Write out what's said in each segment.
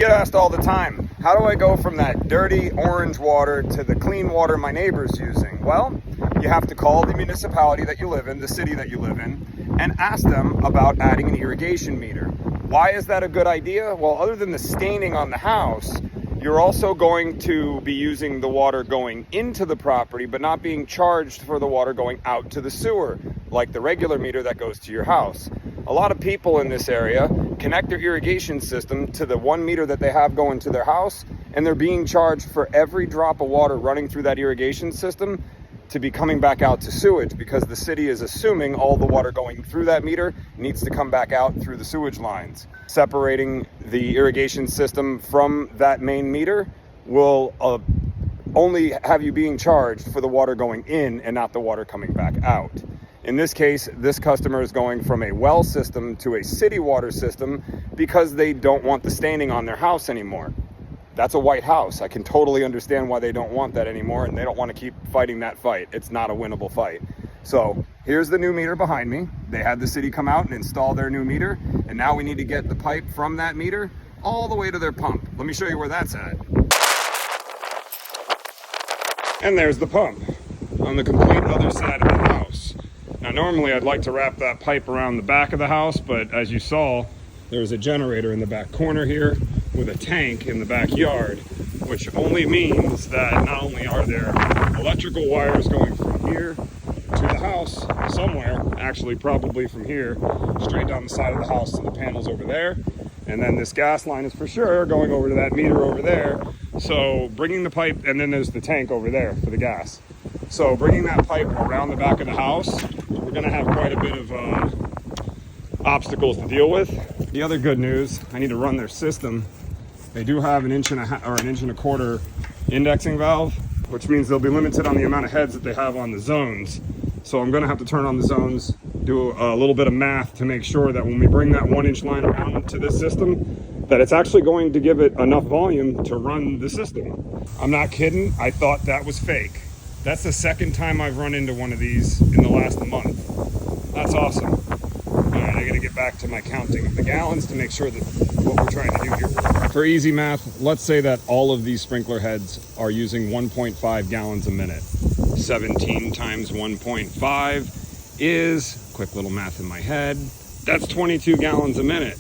Get asked all the time, how do I go from that dirty orange water to the clean water my neighbor's using? Well, you have to call the municipality that you live in, the city that you live in, and ask them about adding an irrigation meter. Why is that a good idea? Well, other than the staining on the house, you're also going to be using the water going into the property, but not being charged for the water going out to the sewer, like the regular meter that goes to your house. A lot of people in this area connect their irrigation system to the one meter that they have going to their house, and they're being charged for every drop of water running through that irrigation system to be coming back out to sewage, because the city is assuming all the water going through that meter needs to come back out through the sewage lines. Separating the irrigation system from that main meter will only have you being charged for the water going in and not the water coming back out. In this case, this customer is going from a well system to a city water system because they don't want the staining on their house anymore. That's a white house. I can totally understand why they don't want that anymore, and they don't want to keep fighting that fight. It's not a winnable fight. So here's the new meter behind me. They had the city come out and install their new meter, and now we need to get the pipe from that meter all the way to their pump. Let me show you where that's at. And there's the pump on the complete other side of the house. Now, normally I'd like to wrap that pipe around the back of the house, but as you saw, there's a generator in the back corner here with a tank in the backyard, which only means that not only are there electrical wires going from here to the house somewhere, actually probably from here straight down the side of the house to the panels over there, and then this gas line is for sure going over to that meter over there. So bringing the pipe, and then there's the tank over there for the gas. So bringing that pipe around the back of the house, we're going to have quite a bit of obstacles to deal with. The other good news, I need to run their system. They do have an 1.25 inch indexing valve, which means they'll be limited on the amount of heads that they have on the zones. So I'm going to have to turn on the zones, do a little bit of math to make sure that when we bring that 1 inch line around to this system, that it's actually going to give it enough volume to run the system. I'm not kidding. I thought that was fake. That's the second time I've run into one of these in the last month. That's awesome. All right, I got to get back to my counting of the gallons to make sure that what we're trying to do here works. For easy math, let's say that all of these sprinkler heads are using 1.5 gallons a minute. 17 times 1.5 is, quick little math in my head, that's 22 gallons a minute.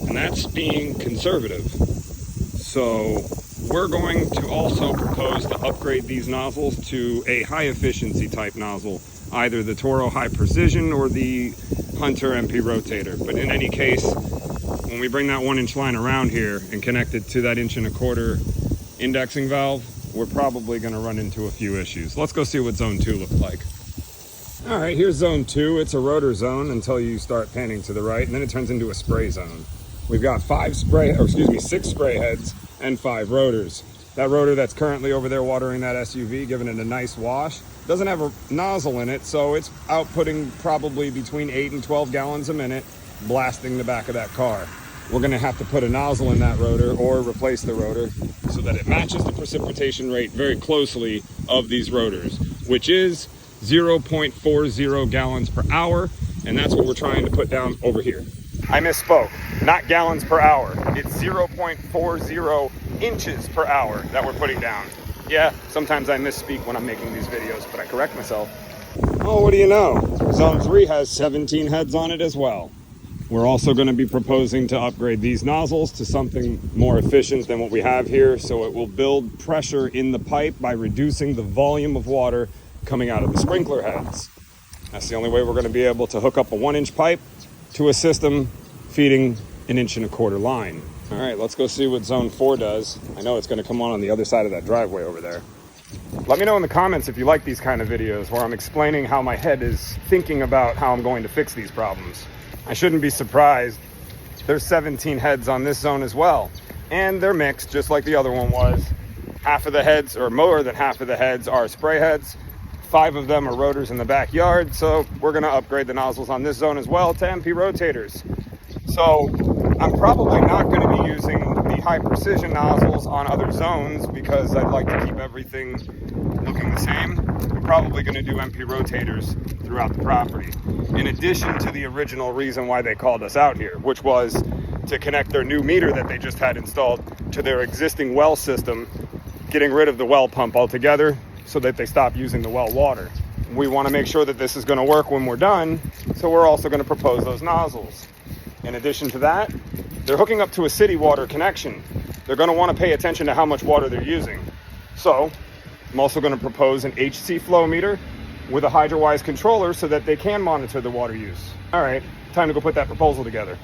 And that's being conservative. So we're going to also propose to upgrade these nozzles to a high efficiency type nozzle, either the Toro High Precision or the Hunter MP Rotator. But in any case, when we bring that 1 inch line around here and connect it to that 1.25 inch indexing valve, we're probably going to run into a few issues. Let's go see what zone 2 looks like. All right, here's zone 2. It's a rotor zone until you start panning to the right, and then it turns into a spray zone. We've got 6 spray heads and 5 rotors. That rotor that's currently over there watering that SUV, giving it a nice wash, doesn't have a nozzle in it, so it's outputting probably between 8 and 12 gallons a minute, blasting the back of that car. We're going to have to put a nozzle in that rotor or replace the rotor so that it matches the precipitation rate very closely of these rotors, which is 0.40 gallons per hour, and that's what we're trying to put down over here. I misspoke, not gallons per hour. It's 0.40 inches per hour that we're putting down. Yeah, sometimes I misspeak when I'm making these videos, but I correct myself. Oh, what do you know? Zone 3 has 17 heads on it as well. We're also going to be proposing to upgrade these nozzles to something more efficient than what we have here, so it will build pressure in the pipe by reducing the volume of water coming out of the sprinkler heads. That's the only way we're going to be able to hook up a 1 inch pipe to a system feeding an 1.25 inch line. All right, let's go see what zone 4 does. I know it's going to come on the other side of that driveway over there. Let me know in the comments if you like these kind of videos where I'm explaining how my head is thinking about how I'm going to fix these problems. I shouldn't be surprised. There's 17 heads on this zone as well, and they're mixed just like the other one was. Half of the heads, or more than half of the heads, are spray heads. 5 of them are rotors in the backyard, so we're going to upgrade the nozzles on this zone as well to MP rotators. So I'm probably not going to be using the high precision nozzles on other zones because I'd like to keep everything looking the same. I'm probably going to do MP rotators throughout the property, in addition to the original reason why they called us out here, which was to connect their new meter that they just had installed to their existing well system, getting rid of the well pump altogether so that they stop using the well water. We want to make sure that this is going to work when we're done, so we're also going to propose those nozzles. In addition to that, they're hooking up to a city water connection. They're going to want to pay attention to how much water they're using. So I'm also going to propose an HC flow meter with a HydroWise controller so that they can monitor the water use. All right, time to go put that proposal together.